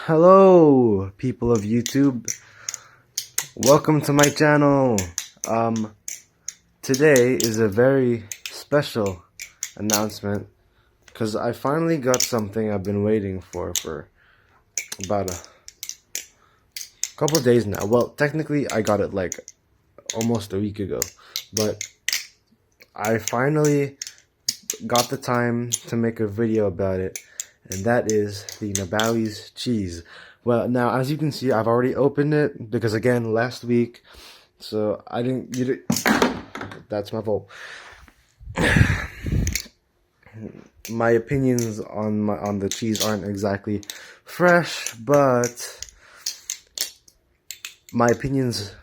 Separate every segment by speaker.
Speaker 1: Hello, people of YouTube. Welcome to my channel. Today is a very special announcement because I finally got something I've been waiting for about a couple of days now. Well, technically I got it like almost a week ago, but I finally got the time to make a video about it, and that is the Nabalis cheese. Well, now as you can see, I've already opened it because again last week, so I didn't. That's my fault. My opinions on the cheese aren't exactly fresh, but my opinions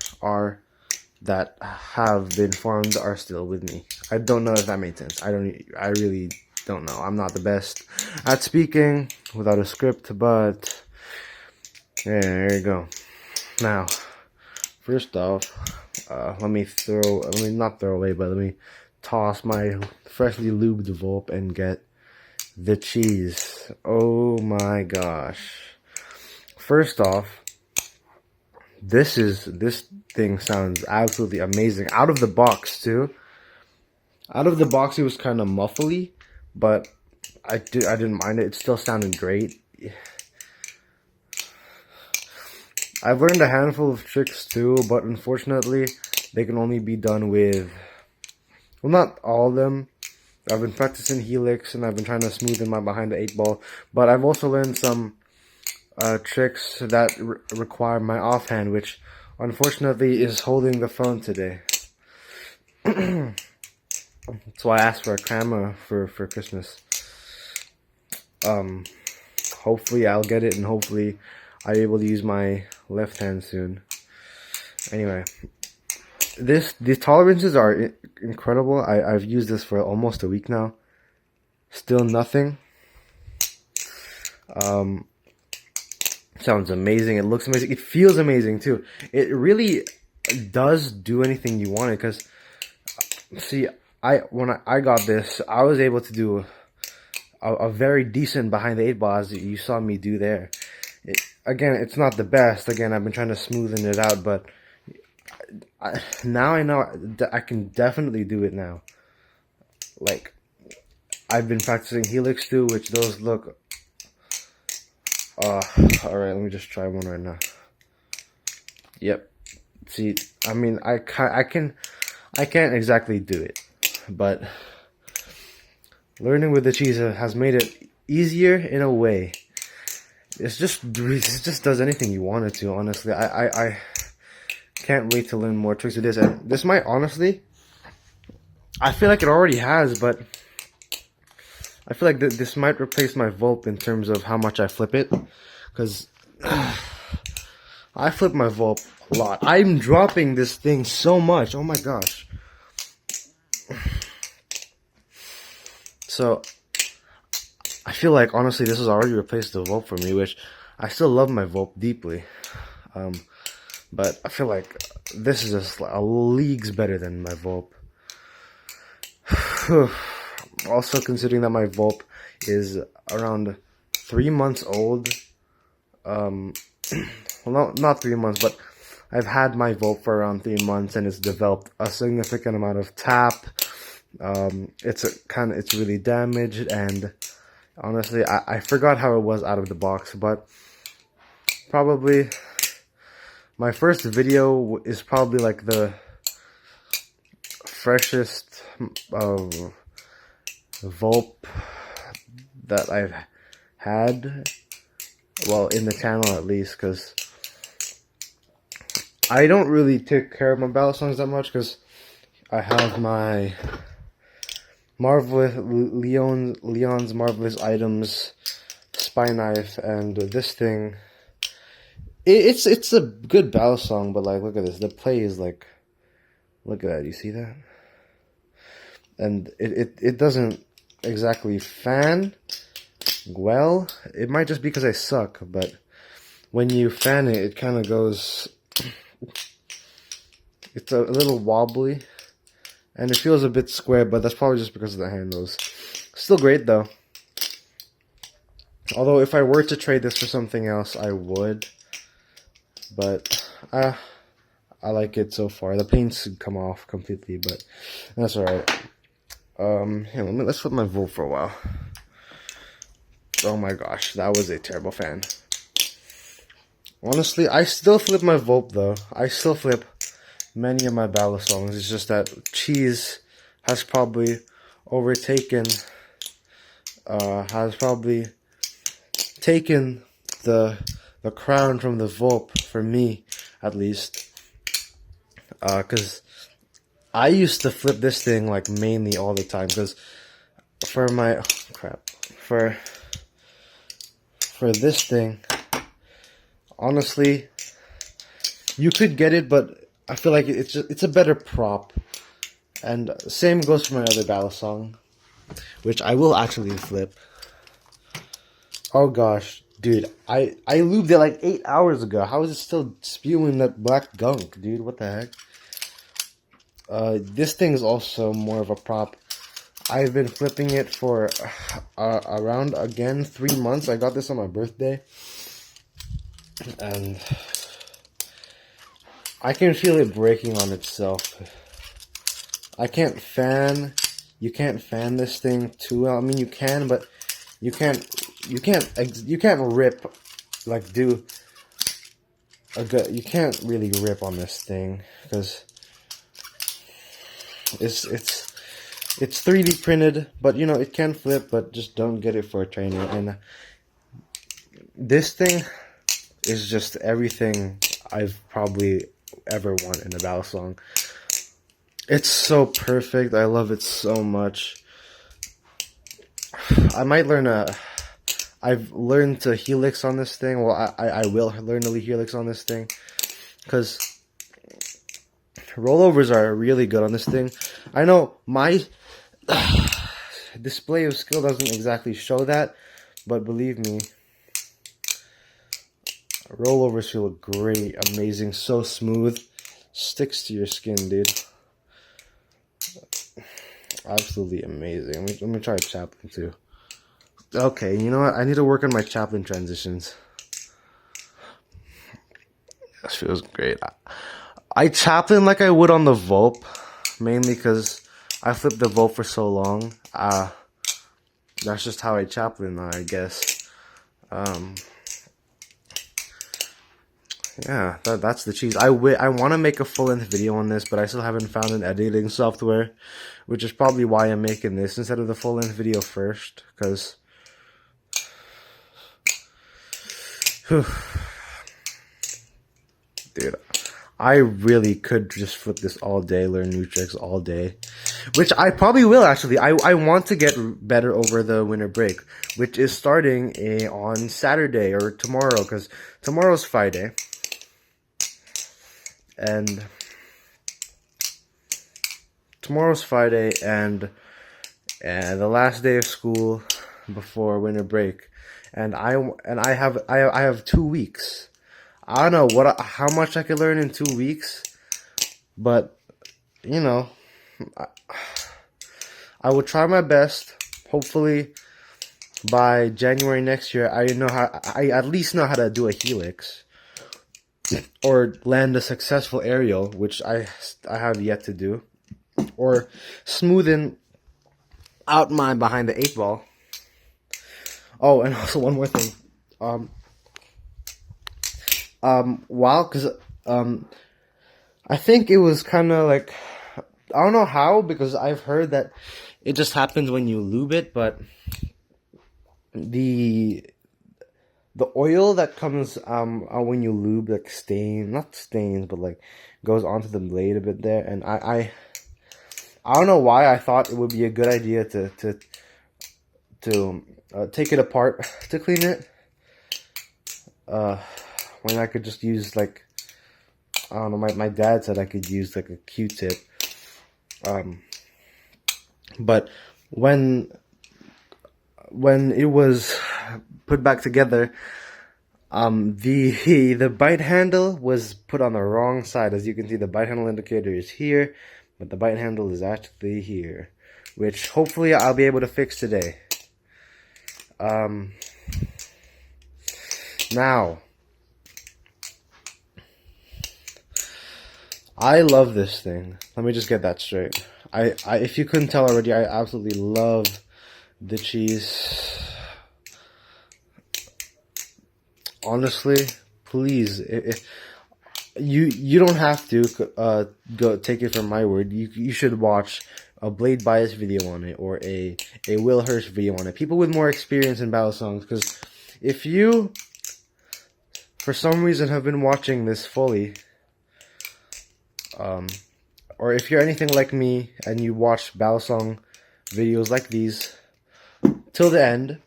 Speaker 1: that have been formed are still with me. I don't know if that made sense. I really don't know. I'm not the best at speaking without a script, but yeah, there you go. Now, first off, let me not throw away, but let me toss my freshly lubed Vulp and get the cheese. Oh my gosh. First off, this thing sounds absolutely amazing. Out of the box too. Out of the box it was kind of muffly, but I didn't mind it. It still sounded great. I've learned a handful of tricks too, but unfortunately they can only be done with, well, not all of them. I've been practicing helix and I've been trying to smoothen my behind the 8-ball, but I've also learned some tricks that require my offhand, which unfortunately is holding the phone today. That's why I asked for a camera for Christmas. Hopefully I'll get it, and hopefully I'll be able to use my left hand soon. Anyway, these tolerances are incredible. I've used this for almost a week now. Still nothing. Sounds amazing. It looks amazing. It feels amazing too. It really does do anything you want it. Because see, when I got this, I was able to do a very decent behind the 8-ball, as you saw me do there. Again, it's not the best. Again, I've been trying to smoothen it out, but now I know that I can definitely do it now. Like, I've been practicing helix too, which those look. Alright, let me just try one right now. Yep. See, I mean, I can't exactly do it, but learning with the cheese has made it easier in a way. It just does anything you want it to, honestly. I can't wait to learn more tricks with this, and this might, honestly, I feel like it already has, but I feel like this might replace my Vulp in terms of how much I flip it, because I flip my Vulp a lot. I'm dropping this thing so much. Oh my gosh. So I feel like, honestly, this has already replaced the Vulp for me, which I still love my Vulp deeply. But I feel like this is just a leagues better than my Vulp. Also, considering that my Vulp is around 3 months old. Well, not 3 months, but I've had my Vulp for around 3 months, and it's developed a significant amount of tap. It's really damaged, and honestly, I forgot how it was out of the box, but probably my first video is probably like the freshest Vulp that I've had, well, in the channel at least, because I don't really take care of my battle songs that much, because I have my Leon's Marvelous Items spy knife, and this thing. It's a good battle song, but like, look at this. The play is like, look at that. You see that? And it doesn't exactly fan well. It might just be because I suck, but when you fan it, it kind of goes. It's a little wobbly, and it feels a bit square, but that's probably just because of the handles. Still great though. Although if I were to trade this for something else, I would. But I like it so far. The paints come off completely, but that's alright. Here, let's flip my Vulp for a while. Oh my gosh, that was a terrible fan. Honestly, I still flip my Vulp though. I still flip many of my Nabalis songs. It's just that cheese has probably overtaken, taken the crown from the Vulp, for me at least. Because I used to flip this thing like mainly all the time. Because for my for this thing, honestly, you could get it, but I feel like it's a better prop. And same goes for my other battle song, which I will actually flip. Oh gosh, dude, I lubed it like 8 hours ago. How is it still spewing that black gunk, dude? What the heck? This thing is also more of a prop. I've been flipping it for around, again, 3 months. I got this on my birthday. And I can feel it breaking on itself. I can't fan. You can't fan this thing too well. I mean, you can, but you can't rip, like, do a good. You can't really rip on this thing because it's 3D printed, but you know it can flip. But just don't get it for a trainer. And this thing is just everything I've probably ever wanted in a battle song. It's so perfect. I love it so much. I might learn I've learned to helix on this thing. Well, I will learn to helix on this thing, because rollovers are really good on this thing. I know my display of skill doesn't exactly show that, but believe me, rollovers feel great, amazing, so smooth, sticks to your skin, dude. Absolutely amazing. Let me try a Chaplin too. Okay, you know what? I need to work on my Chaplin transitions. This feels great. I Chaplin like I would on the Vulp, mainly because I flipped the Vulp for so long. That's just how I Chaplin, I guess. Yeah, that's the cheese. I want to make a full-length video on this, but I still haven't found an editing software, which is probably why I'm making this instead of the full-length video first, because dude, I really could just flip this all day, learn new tricks all day, which I probably will actually. I want to get better over the winter break, which is starting on Saturday or tomorrow, because tomorrow's Friday. And tomorrow's Friday, and the last day of school before winter break, and I have 2 weeks. I don't know how much I could learn in 2 weeks, but you know, I will try my best. Hopefully, by January next year, I at least know how to do a helix, or land a successful aerial, which I have yet to do, or smoothen out my behind the 8 ball. Oh, and also one more thing. Because I think it was kind of like, I don't know how, because I've heard that it just happens when you lube it, but the oil that comes when you lube, like not stains, but like goes onto the blade a bit there, and I don't know why I thought it would be a good idea to take it apart to clean it, when I could just use, like, I don't know, my dad said I could use like a Q-tip, but when it was put back together, the bite handle was put on the wrong side. As you can see, the bite handle indicator is here, but the bite handle is actually here, which hopefully I'll be able to fix today. Now, I love this thing. Let me just get that straight. If you couldn't tell already, I absolutely love the cheese. Honestly, please, if you don't have to go take it from my word. You should watch a Blade Bias video on it, or a Will Hirsch video on it. People with more experience in battle songs, because if you, for some reason, have been watching this fully, or if you're anything like me and you watch battle song videos like these till the end,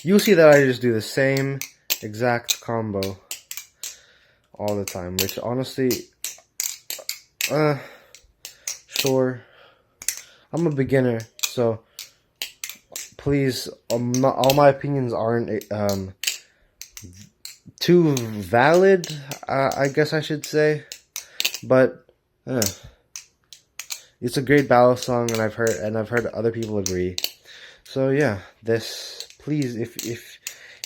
Speaker 1: you'll see that I just do the same exact combo all the time, which honestly, sure, I'm a beginner, so please, all my opinions aren't too valid, I guess I should say, but it's a great battle song, and I've heard other people agree. So yeah, please, if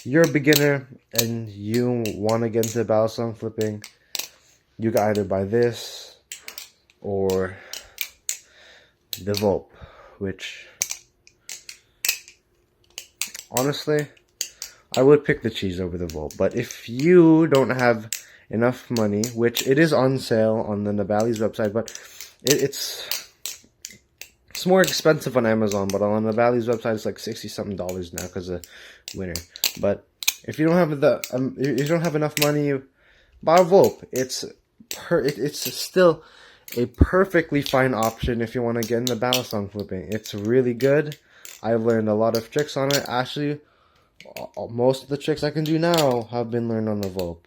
Speaker 1: you're a beginner and you want to get into battle song flipping, you can either buy this or the Vulp, which honestly, I would pick the cheese over the Vulp. But if you don't have enough money, which it is on sale on the Nabalis website, but it's more expensive on Amazon, but on Nabalis website it's like $60-something now because of winter. But if you don't have if you don't have enough money, buy a Vulp. It's still a perfectly fine option if you want to get into battle song flipping. It's really good. I've learned a lot of tricks on it. Actually, most of the tricks I can do now have been learned on the Vulp.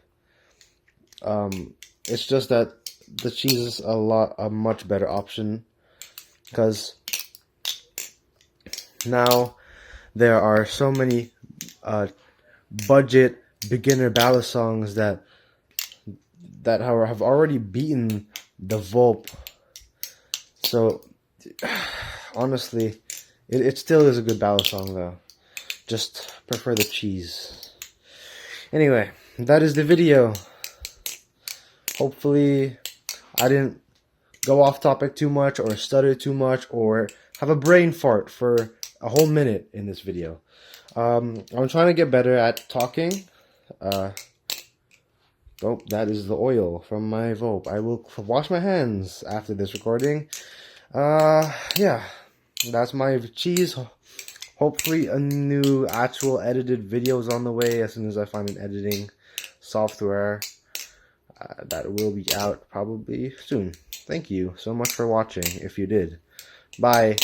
Speaker 1: It's just that the cheese is a much better option, because now there are so many budget beginner battle songs that have already beaten the Vulp. So honestly, it still is a good battle song though. Just prefer the cheese. Anyway, that is the video. Hopefully I didn't go off topic too much, or stutter too much, or have a brain fart for a whole minute in this video. I'm trying to get better at talking. Oh, that is the oil from my Vulp. I will wash my hands after this recording. Yeah, that's my cheese. Hopefully a new actual edited video is on the way as soon as I find an editing software. That will be out probably soon. Thank you so much for watching, if you did. Bye.